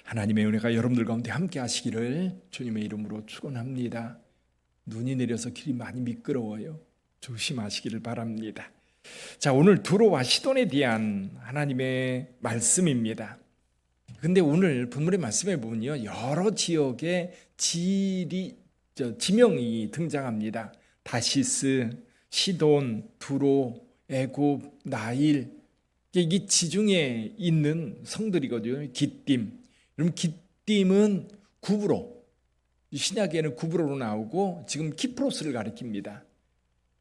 하나님의 은혜가 여러분들 가운데 함께 하시기를 주님의 이름으로 축원합니다. 눈이 내려서 길이 많이 미끄러워요. 조심하시기를 바랍니다. 자, 오늘 두로와 시돈에 대한 하나님의 말씀입니다. 근데 오늘 본문의 말씀에 보면요, 여러 지역의 지명이 등장합니다. 다시스, 시돈, 두로, 애굽, 나일, 이게 지중해에 있는 성들이거든요. 기띔. 여러분, 기띔은 구브로, 신약에는 구브로로 나오고 지금 키프로스를 가리킵니다.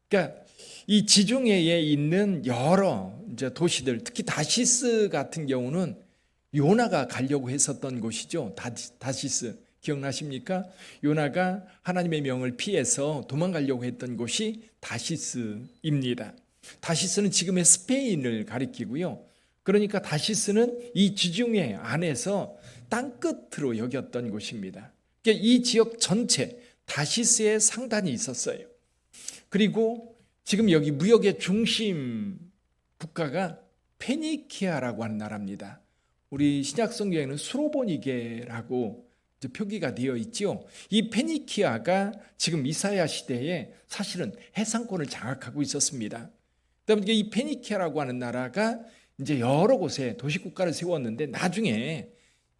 그러니까 이 지중해에 있는 여러 이제 도시들, 특히 다시스 같은 경우는 요나가 가려고 했었던 곳이죠. 다시스 기억나십니까? 요나가 하나님의 명을 피해서 도망가려고 했던 곳이 다시스입니다. 다시스는 지금의 스페인을 가리키고요. 그러니까 다시스는 이 지중해 안에서 땅끝으로 여겼던 곳입니다. 그러니까 이 지역 전체 다시스에 상단이 있었어요. 그리고 지금 여기 무역의 중심 국가가 페니키아라고 하는 나라입니다. 우리 신약 성경에는 수로보니게라고 표기가 되어 있죠. 이 페니키아가 지금 이사야 시대에 사실은 해상권을 장악하고 있었습니다. 그다음에 이 페니키아라고 하는 나라가 이제 여러 곳에 도시국가를 세웠는데 나중에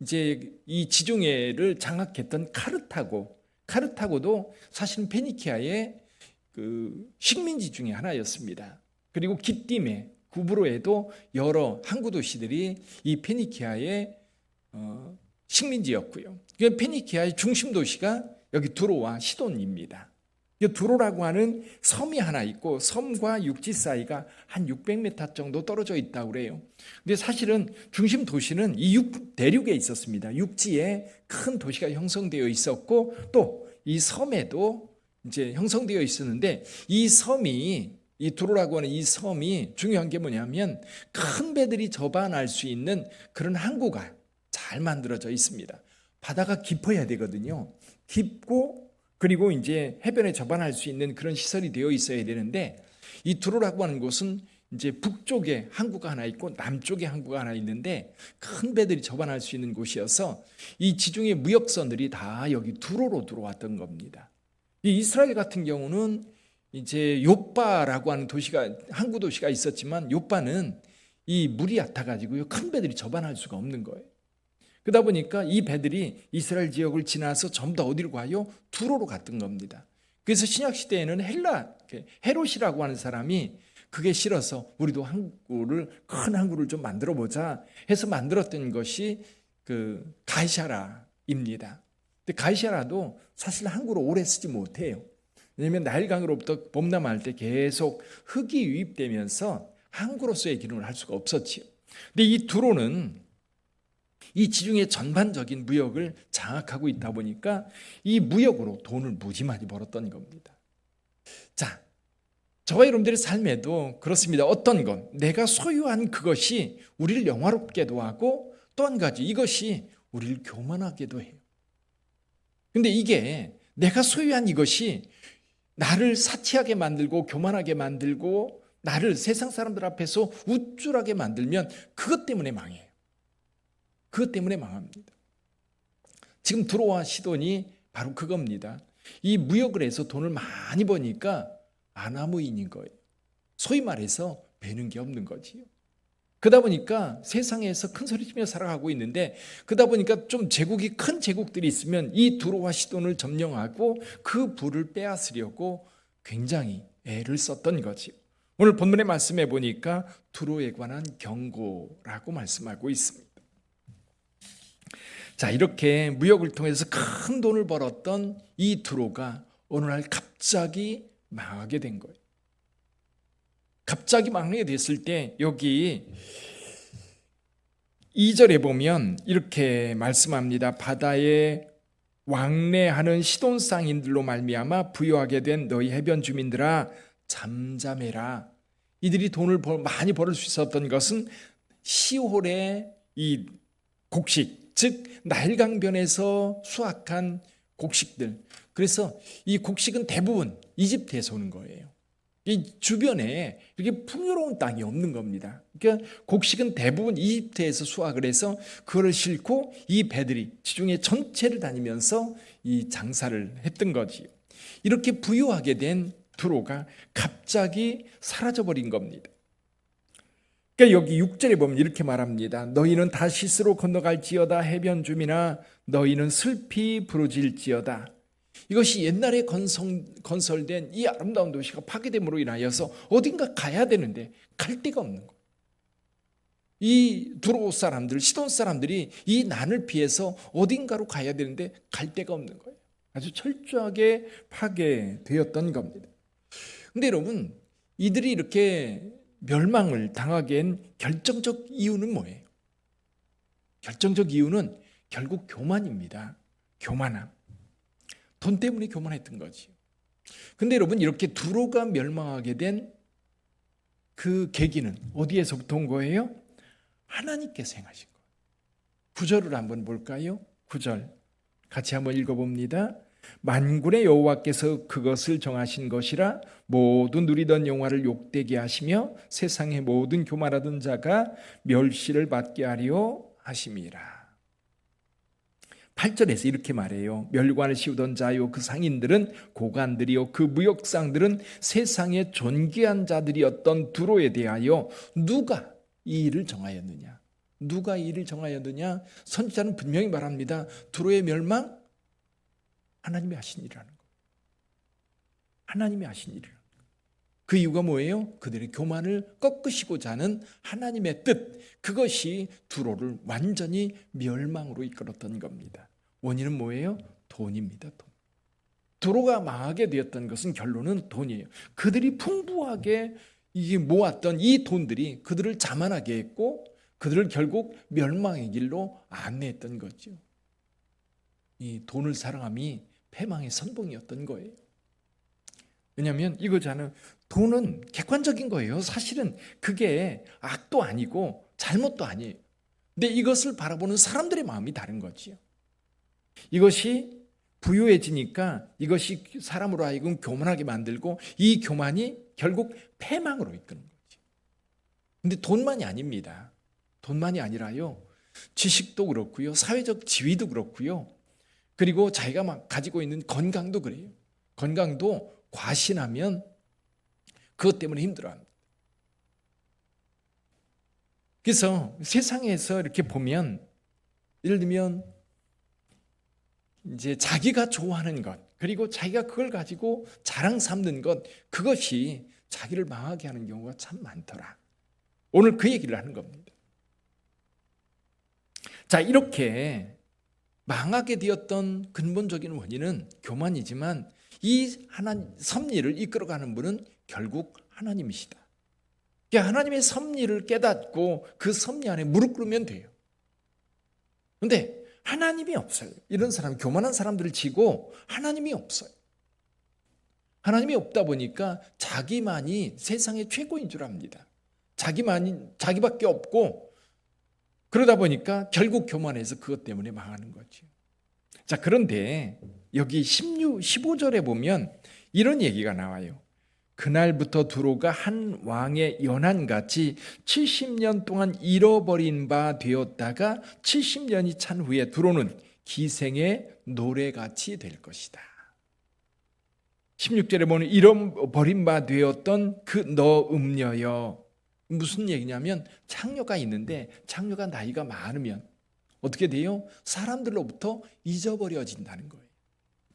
이제 이 지중해를 장악했던 카르타고도 사실은 페니키아의 그 식민지 중에 하나였습니다. 그리고 기띔에 구브로에도 여러 항구 도시들이 이 페니키아의 식민지였고요. 페니키아의 중심 도시가 여기 두로와 시돈입니다. 두로라고 하는 섬이 하나 있고 섬과 육지 사이가 한 600m 정도 떨어져 있다고 그래요. 근데 사실은 중심 도시는 이 대륙에 있었습니다. 육지에 큰 도시가 형성되어 있었고 또 이 섬에도 이제 형성되어 있었는데 이 두로라고 하는 이 섬이 중요한 게 뭐냐면 큰 배들이 접안할 수 있는 그런 항구가 잘 만들어져 있습니다. 바다가 깊어야 되거든요. 깊고 그리고 이제 해변에 접안할 수 있는 그런 시설이 되어 있어야 되는데 이 두로라고 하는 곳은 이제 북쪽에 항구가 하나 있고 남쪽에 항구가 하나 있는데 큰 배들이 접안할 수 있는 곳이어서 이 지중해 무역선들이 다 여기 두로로 들어왔던 겁니다. 이 이스라엘 같은 경우는 이제 욥바라고 하는 도시가 항구 도시가 있었지만 욥바는 이 물이 얕아가지고요 큰 배들이 접안할 수가 없는 거예요. 그러다 보니까 이 배들이 이스라엘 지역을 지나서 전부 다 어디로 가요? 두로로 갔던 겁니다. 그래서 신약 시대에는 헤롯이라고 하는 사람이 그게 싫어서 우리도 큰 항구를 좀 만들어 보자 해서 만들었던 것이 그 가이사라입니다. 근데 가이사라도 사실 항구로 오래 쓰지 못해요. 왜냐하면 나일강으로부터 범람할 때 계속 흙이 유입되면서 항구로서의 기능을 할 수가 없었지요. 근데 이 두로는 이 지중해 전반적인 무역을 장악하고 있다 보니까 이 무역으로 돈을 무지 많이 벌었던 겁니다. 자, 저와 여러분들의 삶에도 그렇습니다. 어떤 것, 내가 소유한 그것이 우리를 영화롭게도 하고 또 한 가지 이것이 우리를 교만하게도 해요. 근데 이게 내가 소유한 이것이 나를 사치하게 만들고 교만하게 만들고 나를 세상 사람들 앞에서 우쭐하게 만들면 그것 때문에 망해요. 그것 때문에 망합니다. 지금 두로와 시돈이 바로 그겁니다. 이 무역을 해서 돈을 많이 버니까 아나무인인 거예요. 소위 말해서 배는 게 없는 거지요. 그러다 보니까 세상에서 큰 소리치며 살아가고 있는데 그러다 보니까 좀 큰 제국들이 있으면 이 두로와 시돈을 점령하고 그 부를 빼앗으려고 굉장히 애를 썼던 거지요. 오늘 본문의 말씀에 보니까 두로에 관한 경고라고 말씀하고 있습니다. 자, 이렇게 무역을 통해서 큰 돈을 벌었던 이 두로가 어느 날 갑자기 망하게 된 거예요. 갑자기 망하게 됐을 때 여기 2절에 보면 이렇게 말씀합니다. 바다에 왕래하는 시돈 쌍인들로 말미암아 부유하게 된 너희 해변 주민들아 잠잠해라. 이들이 돈을 많이 벌을 수 있었던 것은 시홀의 이 곡식, 즉 나일강변에서 수확한 곡식들. 그래서 이 곡식은 대부분 이집트에서 오는 거예요. 이 주변에 이렇게 풍요로운 땅이 없는 겁니다. 그러니까 곡식은 대부분 이집트에서 수확을 해서 그거를 싣고 이 배들이 지중해 전체를 다니면서 이 장사를 했던 거지요. 이렇게 부유하게 된 두로가 갑자기 사라져버린 겁니다. 그러니까 여기 6절에 보면 이렇게 말합니다. 너희는 다시스로 건너갈지어다 해변 주민아 너희는 슬피 부르질지어다. 이것이 옛날에 건설된 이 아름다운 도시가 파괴됨으로 인하여서 어딘가 가야 되는데 갈 데가 없는 거예요. 이 두로 사람들, 시돈 사람들이 이 난을 피해서 어딘가로 가야 되는데 갈 데가 없는 거예요. 아주 철저하게 파괴되었던 겁니다. 근데 여러분, 이들이 이렇게 멸망을 당하게 한 결정적 이유는 뭐예요? 결정적 이유는 결국 교만입니다. 교만함. 돈 때문에 교만했던 거지. 근데 여러분, 이렇게 두로가 멸망하게 된 그 계기는 어디에서부터 온 거예요? 하나님께서 행하신 거예요. 9절을 한번 볼까요? 9절 같이 한번 읽어봅니다. 만군의 여호와께서 그것을 정하신 것이라 모든 누리던 영화를 욕되게 하시며 세상의 모든 교만하던 자가 멸시를 받게 하려 하심이라. 8절에서 이렇게 말해요. 멸관을 씌우던 자요 그 상인들은 고관들이요 그 무역상들은 세상의 존귀한 자들이었던 두로에 대하여 누가 이 일을 정하였느냐? 누가 이 일을 정하였느냐? 선지자는 분명히 말합니다. 두로의 멸망 하나님이 하신 일이라는 거. 하나님이 하신 일이라는 거. 그 이유가 뭐예요? 그들의 교만을 꺾으시고자 하는 하나님의 뜻. 그것이 두로를 완전히 멸망으로 이끌었던 겁니다. 원인은 뭐예요? 돈입니다. 돈. 두로가 망하게 되었던 것은 결론은 돈이에요. 그들이 풍부하게 모았던 이 돈들이 그들을 자만하게 했고 그들을 결국 멸망의 길로 안내했던 거죠. 이 돈을 사랑함이 패망의 선봉이었던 거예요. 왜냐하면 이거잖아요. 돈은 객관적인 거예요. 사실은 그게 악도 아니고 잘못도 아니에요. 근데 이것을 바라보는 사람들의 마음이 다른 거지요. 이것이 부유해지니까 이것이 사람으로 하여금 교만하게 만들고 이 교만이 결국 패망으로 이끄는 거지. 근데 돈만이 아닙니다. 돈만이 아니라요. 지식도 그렇고요. 사회적 지위도 그렇고요. 그리고 자기가 막 가지고 있는 건강도 그래요. 건강도 과신하면 그것 때문에 힘들어합니다. 그래서 세상에서 이렇게 보면 예를 들면 이제 자기가 좋아하는 것 그리고 자기가 그걸 가지고 자랑 삼는 것 그것이 자기를 망하게 하는 경우가 참 많더라. 오늘 그 얘기를 하는 겁니다. 자, 이렇게 망하게 되었던 근본적인 원인은 교만이지만 이 하나님 섭리를 이끌어가는 분은 결국 하나님이시다. 그러니까 하나님의 섭리를 깨닫고 그 섭리 안에 무릎 꿇으면 돼요. 그런데 하나님이 없어요. 이런 사람, 교만한 사람들을 치고 하나님이 없어요. 하나님이 없다 보니까 자기만이 세상의 최고인 줄 압니다. 자기밖에 없고 그러다 보니까 결국 교만해서 그것 때문에 망하는 거죠. 자, 그런데 여기 15절에 보면 이런 얘기가 나와요. 그날부터 두로가 한 왕의 연한같이 70년 동안 잃어버린 바 되었다가 70년이 찬 후에 두로는 기생의 노래같이 될 것이다. 16절에 보면 잃어버린 바 되었던 그 너 음녀여. 무슨 얘기냐면 창녀가 있는데 창녀가 나이가 많으면 어떻게 돼요? 사람들로부터 잊어버려진다는 거예요.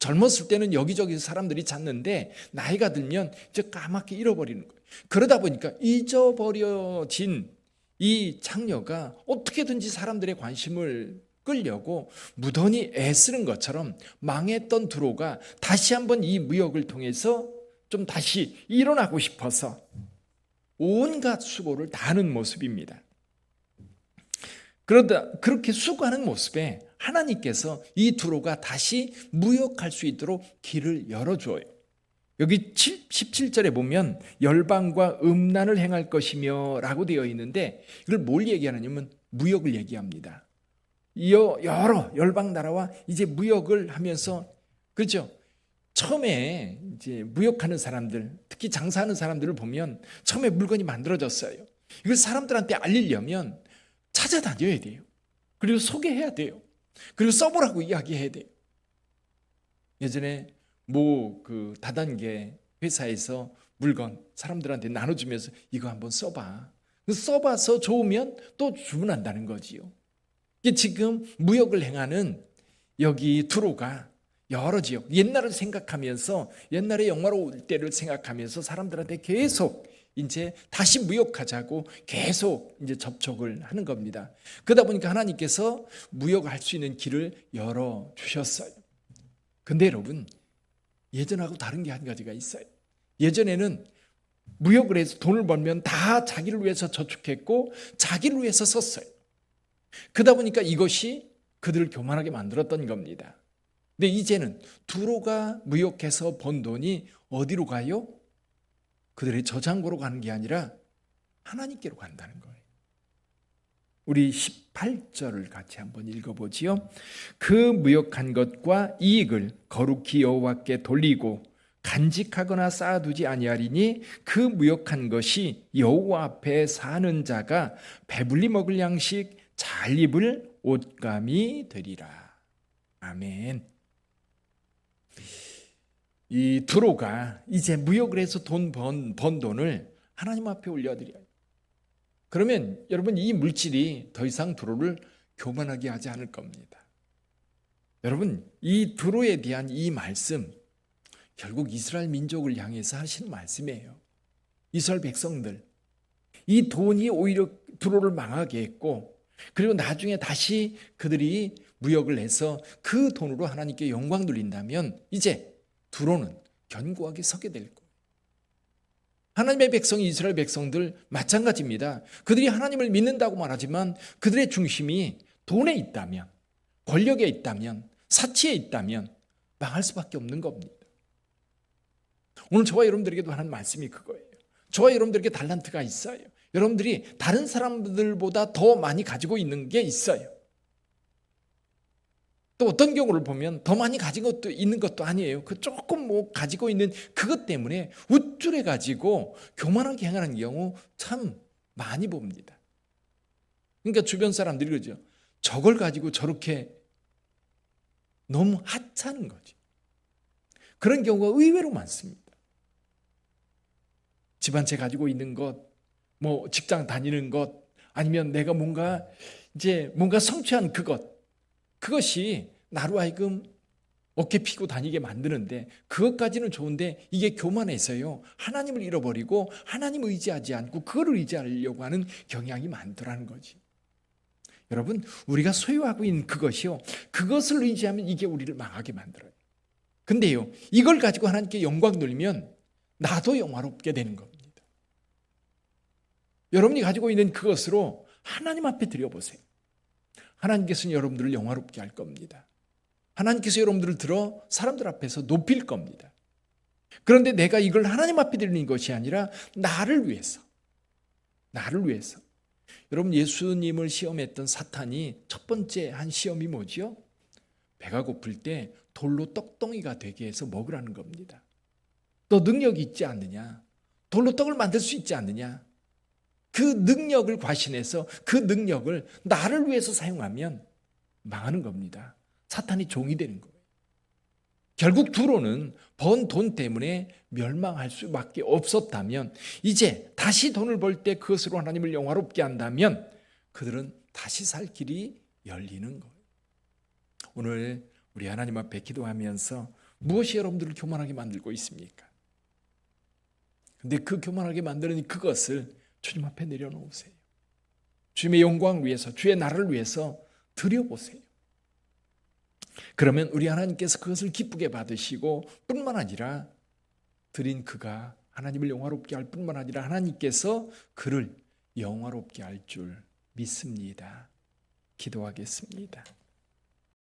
젊었을 때는 여기저기 사람들이 찾는데 나이가 들면 이제 까맣게 잃어버리는 거예요. 그러다 보니까 잊어버려진 이 창녀가 어떻게든지 사람들의 관심을 끌려고 무던히 애쓰는 것처럼 망했던 두로가 다시 한번 이 무역을 통해서 좀 다시 일어나고 싶어서 온갖 수고를 다하는 모습입니다. 그러다 그렇게 수고하는 모습에 하나님께서 이 두로가 다시 무역할 수 있도록 길을 열어줘요. 여기 17절에 보면 열방과 음란을 행할 것이며 라고 되어 있는데 이걸 뭘 얘기하느냐면 무역을 얘기합니다. 여러 열방 나라와 이제 무역을 하면서 그렇죠. 처음에 이제 무역하는 사람들, 특히 장사하는 사람들을 보면 처음에 물건이 만들어졌어요. 이걸 사람들한테 알리려면 찾아다녀야 돼요. 그리고 소개해야 돼요. 그리고 써보라고 이야기해야 돼요. 예전에 그 다단계 회사에서 물건 사람들한테 나눠주면서 이거 한번 써봐. 써봐서 좋으면 또 주문한다는 거지요. 이게 지금 무역을 행하는 여기 두로가 여러 지역, 옛날을 생각하면서 옛날의 영화로울 때를 생각하면서 사람들한테 계속 이제 다시 무역하자고 계속 이제 접촉을 하는 겁니다. 그러다 보니까 하나님께서 무역할 수 있는 길을 열어 주셨어요. 근데 여러분, 예전하고 다른 게 한 가지가 있어요. 예전에는 무역을 해서 돈을 벌면 다 자기를 위해서 저축했고 자기를 위해서 썼어요. 그러다 보니까 이것이 그들을 교만하게 만들었던 겁니다. 근데 이제는 두로가 무역해서 번 돈이 어디로 가요? 그들의 저장고로 가는 게 아니라 하나님께로 간다는 거예요. 우리 18절을 같이 한번 읽어보지요. 그 무역한 것과 이익을 거룩히 여호와께 돌리고 간직하거나 쌓아두지 아니하리니 그 무역한 것이 여호와 앞에 사는 자가 배불리 먹을 양식 잘 입을 옷감이 되리라. 아멘. 이 두로가 이제 무역을 해서 번 돈을 하나님 앞에 올려드려요. 그러면 여러분, 이 물질이 더 이상 두로를 교만하게 하지 않을 겁니다. 여러분, 이 두로에 대한 이 말씀, 결국 이스라엘 민족을 향해서 하시는 말씀이에요. 이스라엘 백성들, 이 돈이 오히려 두로를 망하게 했고, 그리고 나중에 다시 그들이 무역을 해서 그 돈으로 하나님께 영광 돌린다면 이제 두로는 견고하게 서게 될 거예요. 하나님의 백성이 이스라엘 백성들 마찬가지입니다. 그들이 하나님을 믿는다고 말하지만 그들의 중심이 돈에 있다면, 권력에 있다면, 사치에 있다면 망할 수밖에 없는 겁니다. 오늘 저와 여러분들에게도 하는 말씀이 그거예요. 저와 여러분들에게 달란트가 있어요. 여러분들이 다른 사람들보다 더 많이 가지고 있는 게 있어요. 또 어떤 경우를 보면 더 많이 가지고 있는 것도 아니에요. 그 조금 가지고 있는 그것 때문에 우쭐해 가지고 교만하게 행하는 경우 참 많이 봅니다. 그러니까 주변 사람들이 그러죠. 저걸 가지고 저렇게 너무 하찮은 거지. 그런 경우가 의외로 많습니다. 집 한 채 가지고 있는 것, 직장 다니는 것, 아니면 내가 뭔가 성취한 그것이 나로 하여금 어깨 피고 다니게 만드는데, 그것까지는 좋은데 이게 교만해서요, 하나님을 잃어버리고 하나님 의지하지 않고 그거를 의지하려고 하는 경향이 많더라는 거지. 여러분, 우리가 소유하고 있는 그것이요, 그것을 의지하면 이게 우리를 망하게 만들어요. 근데요, 이걸 가지고 하나님께 영광 돌리면 나도 영화롭게 되는 겁니다. 여러분이 가지고 있는 그것으로 하나님 앞에 드려보세요. 하나님께서는 여러분들을 영화롭게 할 겁니다. 하나님께서 여러분들을 들어 사람들 앞에서 높일 겁니다. 그런데 내가 이걸 하나님 앞에 드리는 것이 아니라 나를 위해서. 여러분, 예수님을 시험했던 사탄이 첫 번째 한 시험이 뭐지요? 배가 고플 때 돌로 떡덩이가 되게 해서 먹으라는 겁니다. 너 능력이 있지 않느냐? 돌로 떡을 만들 수 있지 않느냐? 그 능력을 과신해서 그 능력을 나를 위해서 사용하면 망하는 겁니다. 사탄이 종이 되는 거예요. 결국 두로는 번 돈 때문에 멸망할 수밖에 없었다면, 이제 다시 돈을 벌 때 그것으로 하나님을 영화롭게 한다면 그들은 다시 살 길이 열리는 거예요. 오늘 우리 하나님 앞에 기도하면서 무엇이 여러분들을 교만하게 만들고 있습니까? 근데 그 교만하게 만드는 그것을 주님 앞에 내려놓으세요. 주님의 영광을 위해서, 주의 나라를 위해서 드려보세요. 그러면 우리 하나님께서 그것을 기쁘게 받으시고, 뿐만 아니라 드린 그가 하나님을 영화롭게 할 뿐만 아니라 하나님께서 그를 영화롭게 할 줄 믿습니다. 기도하겠습니다.